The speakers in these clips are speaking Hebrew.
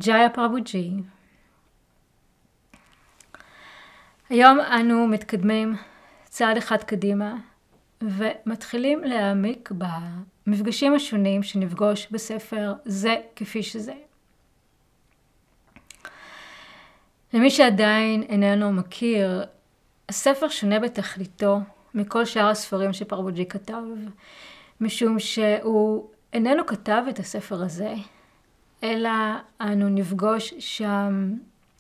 ג'איה פרבוג'י. היום אנו מתקדמים צעד אחד קדימה ומתחילים להעמיק במפגשים השונים שנפגוש בספר זה כפי שזה. למי שעדיין איננו מכיר, הספר שונה בתכליתו מכל שאר הספרים שפרבוג'י כתב, משום שהוא איננו כתב את הספר הזה, אלא אנו נפגוש שם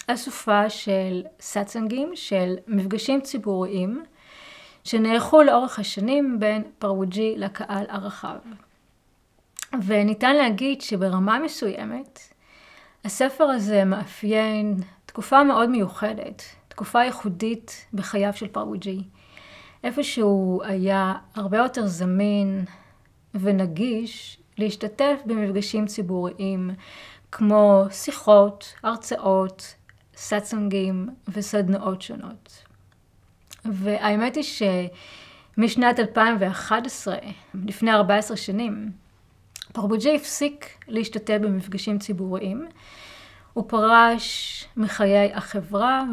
אסופה של סאטסנגים, של מפגשים ציבוריים, שנערכו לאורך השנים בין פרבוג'י לקהל הרחב. וניתן להגיד שברמה מסוימת, הספר הזה מאפיין תקופה מאוד מיוחדת, תקופה ייחודית בחייו של פרבוג'י. איפשהו היה הרבה יותר זמין ונגיש להשתתף במפגשים ציבוריים, כמו שיחות, הרצאות, סאטסנגים וסדנאות שונות. והאמת היא שמשנת 2011, לפני 14 שנים, פרבוג'י הפסיק להשתתף במפגשים ציבוריים. הוא פרש מחיי החברה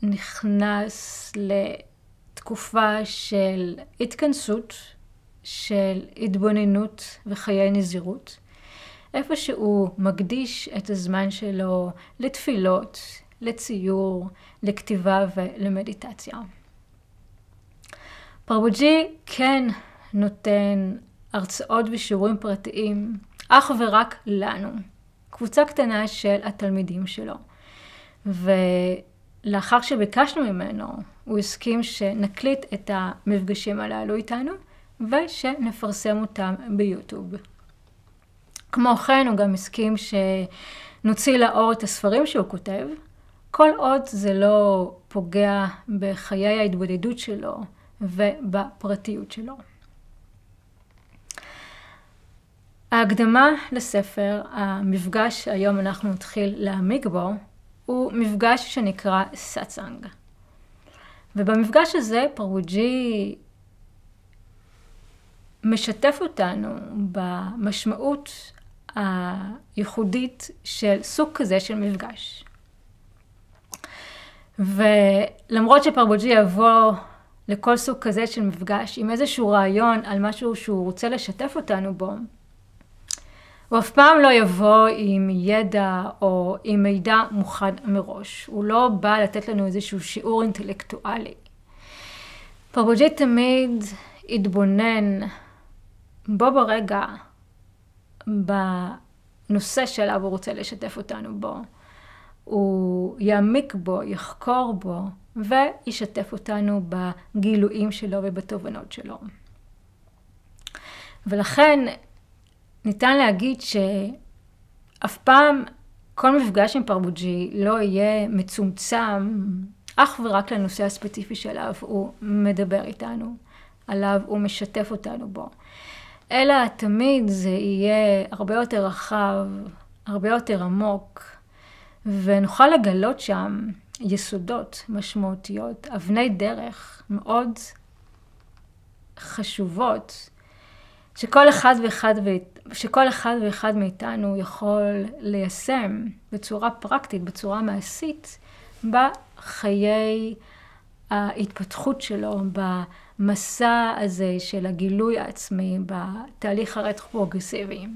ונכנס לתקופה של התכנסות, של התבוננות וחיי נזירות. איפה שהוא מקדיש את הזמן שלו לתפילות, לציור, לכתיבה ולמדיטציה. פרבוג'י כן נותן הרצאות ושיעורים פרטיים אך ורק לנו, קבוצה קטנה של התלמידים שלו. ולאחר שביקשנו ממנו, הוא הסכים שנקליט את המפגשים הללו איתנו, ושנפרסם אותם ביוטיוב. כמו כן, הוא גם הסכים שנוציא לאור את הספרים שהוא כותב, כל עוד זה לא פוגע בחיי ההתבודדות שלו ובפרטיות שלו. ההקדמה לספר, המפגש שהיום אנחנו נתחיל להעמיק בו, הוא מפגש שנקרא סאטסנג. ובמפגש הזה פרבוג'י משתף אותנו במשמעות הייחודית של סוג כזה של מפגש. ולמרות שפרבוג'י יבוא לכל סוג כזה של מפגש עם איזשהו רעיון על משהו שהוא רוצה לשתף אותנו בו, הוא אף פעם לא יבוא עם ידע או עם מידע מוכן מראש. הוא לא בא לתת לנו איזשהו שיעור אינטלקטואלי. פרבוג'י תמיד התבונן בו ברגע, בנושא שלו הוא רוצה לשתף אותנו בו. הוא יעמיק בו, יחקור בו, וישתף אותנו בגילויים שלו ובתובנות שלו. ולכן ניתן להגיד שאף פעם כל מפגש עם פרבוג'י לא יהיה מצומצם אך ורק לנושא הספציפי שעליו הוא מדבר איתנו, עליו הוא משתף אותנו בו. אלא תמיד זה יהיה הרבה יותר רחב, הרבה יותר עמוק, ונוכל לגלות שם יסודות משמעותיות, אבני דרך מאוד חשובות, שכל אחד ואחד מאיתנו יכול ליישם בצורה פרקטית, בצורה מעשית, בחיי ההתפתחות שלו, במסע הזה של הגילוי העצמי, בתהליך הרטרו-פרוגרסיבי.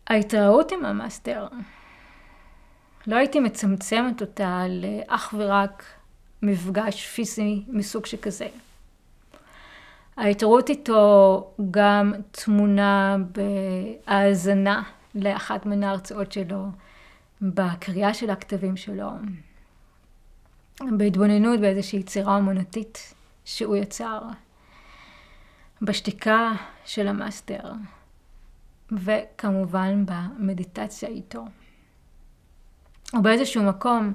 וההתראות עם המאסטר, לא הייתי מצמצמת אותה לאך ורק מפגש פיזי מסוג שכזה. ההתראות איתו גם תמונה בהאזנה לאחת מן ההרצאות שלו, בקריאה של הכתבים שלו, בהתבוננות באיזושהי יצירה אומנותית שהוא יצר, בשתיקה של המאסטר, וכמובן במדיטציה איתו. ובאיזשהו מקום,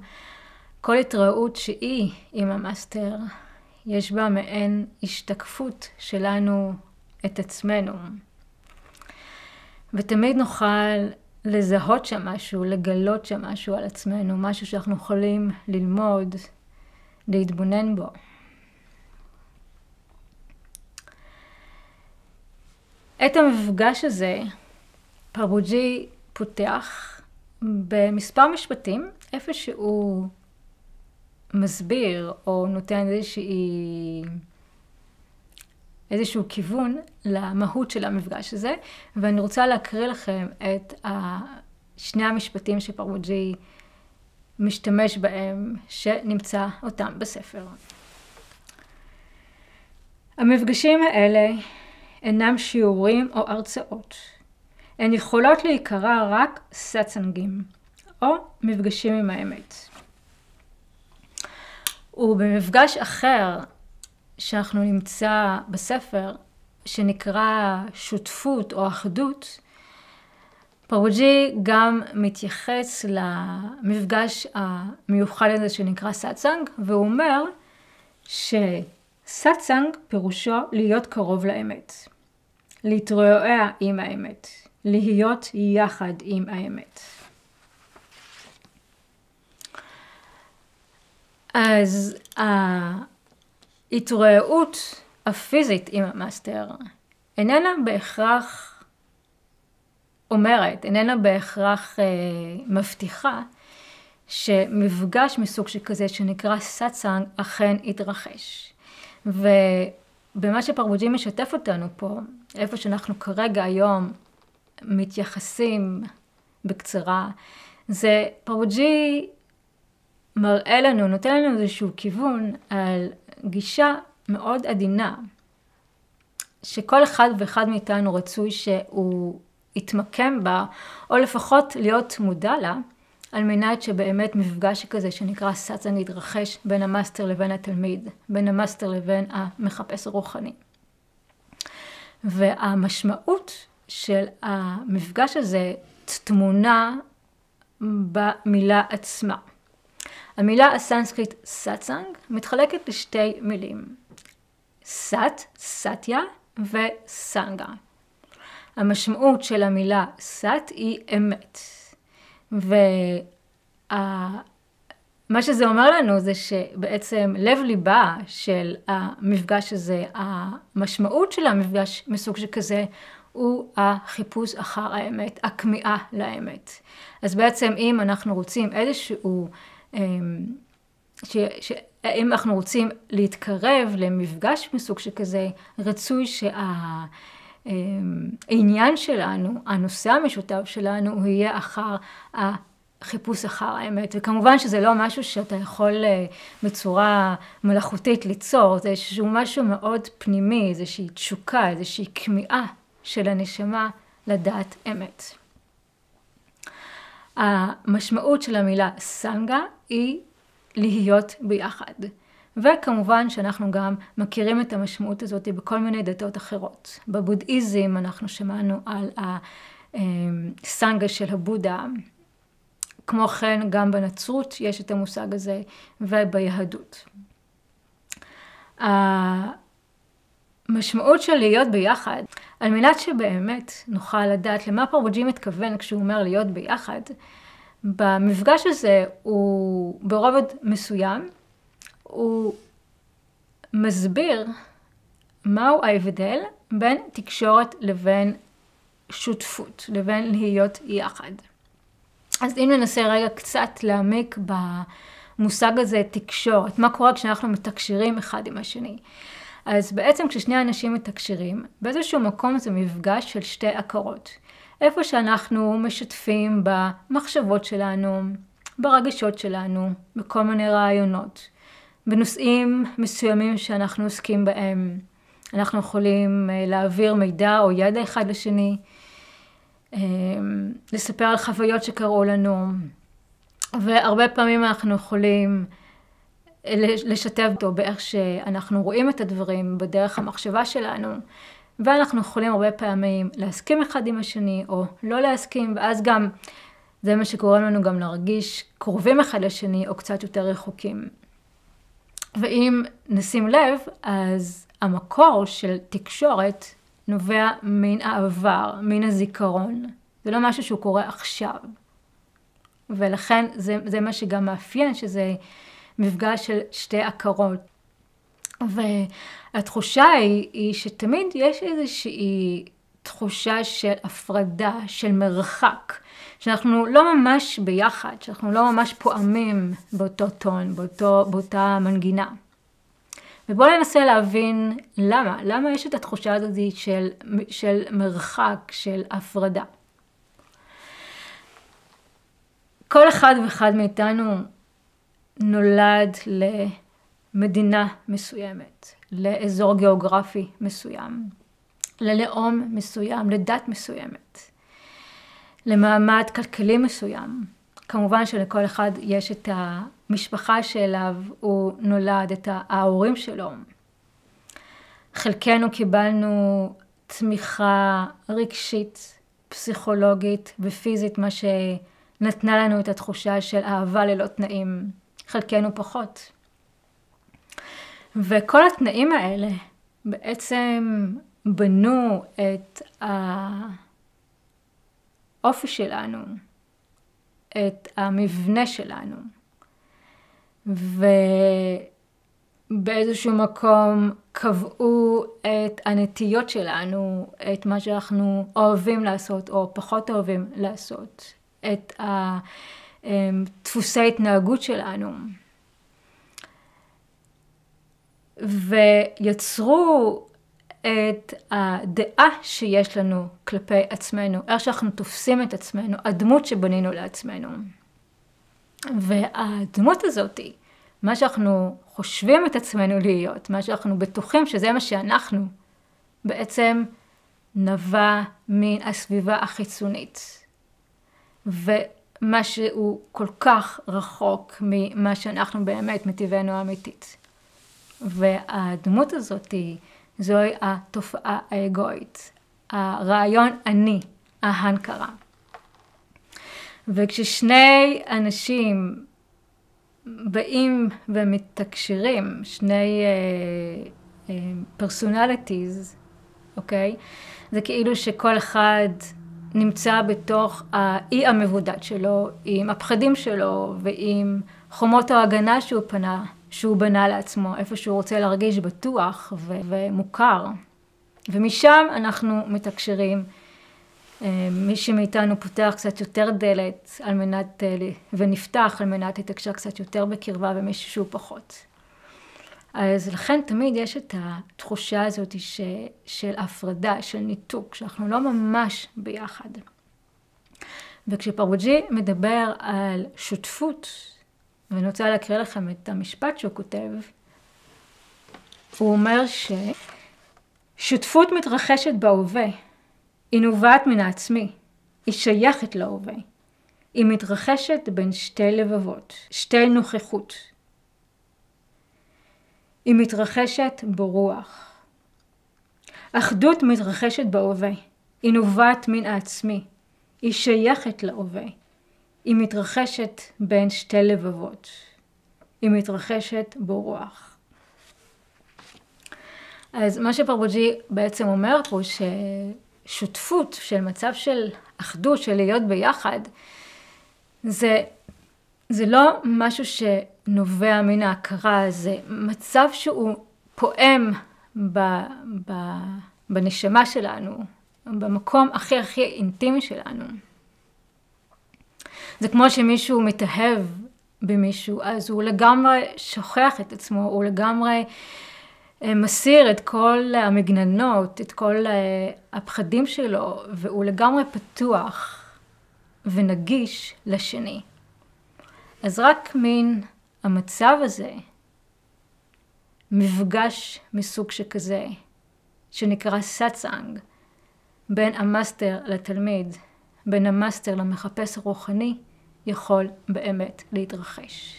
כל התראות שהיא עם המאסטר, יש בה מעין השתקפות שלנו את עצמנו. ותמיד נוכל לזהות שם משהו, לגלות שם משהו על עצמנו, משהו שאנחנו יכולים ללמוד, להתבונן בו. את המפגש הזה פרבוג'י פותח במספר משפטים, איפה שהוא מסביר או נותן איזשהו כיוון למהות של המפגש הזה, ואני רוצה להקריא לכם את שני המשפטים שפרבוג'י משתמש בהם, שנמצא אותם בספר. המפגשים האלה אינם שיעורים או הרצאות. הן יכולות להיקרא רק סאטסנגים, או מפגשים עם האמת. ובמפגש אחר שאנחנו נמצא בספר, שנקרא שותפות או אחדות, פרבוג'י גם מתייחס למפגש המיוחד הזה שנקרא סאטסנג, והוא אומר שסאטסנג פירושו להיות קרוב לאמת, להתרועע עם האמת, להיות יחד עם האמת. אז ההתרועעות הפיזית עם המאסטר איננה בהכרח מבטיחה שמפגש מסוג שכזה שנקרא סאטסנג אכן יתרחש. ובמה שפרבוג'י משתף אותנו פה, איפה שאנחנו כרגע היום מתייחסים בקצרה, זה פרבוג'י מראה לנו, נותן לנו איזשהו כיוון על גישה מאוד עדינה, שכל אחד ואחד מאיתנו רצוי שהוא יתמקם בה, או לפחות להיות מודע לה, על מנת שבאמת מפגש כזה שנקרא סאטסנג יתרחש בין המאסטר לבין התלמיד, בין המאסטר לבין המחפש הרוחני. והמשמעות של המפגש הזה טמונה במילה עצמה. המילה הסנסקריט סאטסנג מתחלקת לשתי מילים, סאט, סאטיה וסנגה. המשמעות של המילה סאט היא אמת. ומה שזה אומר לנו זה שבעצם לב ליבה של המפגש הזה, המשמעות של המפגש מסוג שכזה, הוא החיפוש אחר האמת, הכמיהה לאמת. אז בעצם אם אנחנו רוצים איזשהו, אם אנחנו רוצים להתקרב למפגש מסוג שכזה, רצוי העניין שלנו, הנושא המשותף שלנו, הוא יהיה אחר החיפוש אחר האמת. וכמובן שזה לא משהו שאתה יכול בצורה מלאכותית ליצור, זה איזשהו משהו מאוד פנימי, איזושהי תשוקה, איזושהי כמיהה של הנשמה לדעת אמת. המשמעות של המילה סנגה היא להיות ביחד. וכמובן שאנחנו גם מכירים את המשמעות הזאת בכל מיני דתות אחרות. בבודהיזם אנחנו שמענו על הסנגה של הבודה. כמו כן גם בנצרות יש את המושג הזה וביהדות. המשמעות של להיות ביחד, על מנת שבאמת נוכל לדעת למה פרבוג'י מתכוון כשהוא אומר להיות ביחד, במפגש הזה הוא ברובד מסוים, הוא מסביר מהו ההבדל בין תקשורת לבין שותפות, לבין להיות יחד. אז אם ננסה רגע קצת להעמיק במושג הזה תקשורת, מה קורה כשאנחנו מתקשרים אחד עם השני. אז בעצם כששני אנשים מתקשרים, באיזשהו מקום זה מפגש של שתי הכרות. איפה שאנחנו משתפים במחשבות שלנו, ברגשות שלנו, בכל מיני רעיונות. בנושאים מסוימים שאנחנו עוסקים בהם, אנחנו יכולים להעביר מידע או ידע אחד לשני, לספר על חוויות שקרו לנו, והרבה פעמים אנחנו יכולים לשתף אותו באיך שאנחנו רואים את הדברים בדרך המחשבה שלנו, ואנחנו יכולים הרבה פעמים להסכים אחד עם השני או לא להסכים, ואז גם זה מה שקורה לנו גם להרגיש קרובים אחד לשני או קצת יותר רחוקים. ואם נשים לב, אז המקור של תקשורת נובע מן העבר, מן הזיכרון. זה לא משהו שהוא קורה עכשיו. ולכן זה מה שגם מאפיין, שזה מפגש של שתי הכרות. והתחושה היא שתמיד יש איזושהי תחושה של הפרדה, של מרחק, שאנחנו לא ממש ביחד, שאנחנו לא ממש פועמים באותו טון, באותה מנגינה. ובואו ננסה להבין למה יש את התחושה הזאת של מרחק, של הפרדה. כל אחד ואחד מאיתנו נולד למדינה מסוימת, לאזור גיאוגרפי מסוים, ללאום מסוים, לדת מסוימת, למעמד כלכלי מסוים. כמובן שלכל אחד יש את המשפחה שאליו הוא נולד, את ההורים שלו. חלקנו קיבלנו תמיכה רגשית, פסיכולוגית ופיזית, מה שנתנה לנו את התחושה של אהבה ללא תנאים. חלקנו פחות. וכל התנאים האלה בעצם בנו את האופי שלנו, את המבנה שלנו, ובאיזשהו מקום קבעו את הנטיות שלנו, את מה שאנחנו אוהבים לעשות או פחות אוהבים לעשות, את דפוסי התנהגות שלנו, ויצרו את הדעה שיש לנו כלפי עצמנו, איך שאנחנו תופסים את עצמנו, הדמות שבנינו לעצמנו. והדמות הזאת, מה שאנחנו חושבים את עצמנו להיות, מה שאנחנו בטוחים שזה מה שאנחנו, בעצם נבע מן הסביבה החיצונית. ומה שהוא כל כך רחוק ממה שאנחנו באמת מטבענו האמיתית. והדמות הזאת זוהי התופעה האגואית, הרעיון אני, ההנקרה. וכששני אנשים באים ומתקשרים, שני פרסונליטיז, אוקיי? זה כאילו שכל אחד נמצא בתוך האי המבודד שלו, עם הפחדים שלו ועם חומות ההגנה שהוא בנה לעצמו, איפה שהוא רוצה להרגיש בטוח ומוכר. ומשם אנחנו מתקשרים. מי שמאיתנו פותח קצת יותר דלת על מנת, ונפתח על מנת לתקשר קצת יותר בקרבה ומישהו שהוא פחות. אז לכן תמיד יש את התחושה הזאת של הפרדה, של ניתוק, שאנחנו לא ממש ביחד. וכשפרבוג'י מדבר על שותפות, ואני רוצה להקריא לכם את המשפט שהוא כותב, הוא אומר ששותפות מתרחשת בהווה, היא נובעת מן העצמי, היא שייכת להווה, היא מתרחשת בין שתי לבבות, שתי נוכחות. היא מתרחשת ברוח. אחדות מתרחשת בהווה, היא נובעת מן העצמי, היא שייכת להווה, היא מתרחשת בין שתי לבבות, היא מתרחשת ברוח. אז מה שפרבוג'י בעצם אומר פה ששותפות של מצב של אחדות, של להיות ביחד, זה לא משהו שנובע מן ההכרה, זה מצב שהוא פועם בנשמה שלנו, במקום הכי הכי אינטימי שלנו. זה כמו שמישהו מתאהב במישהו, אז הוא לגמרי שוכח את עצמו, הוא לגמרי מסיר את כל המגננות, את כל הפחדים שלו, והוא לגמרי פתוח ונגיש לשני. אז רק מן המצב הזה, מפגש מסוג שכזה, שנקרא סאצאנג, בין המאסטר לתלמיד, בין המאסטר למחפש הרוחני, יכול באמת להתרחש.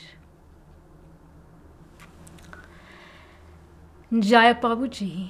ג'איה פרבוג'י.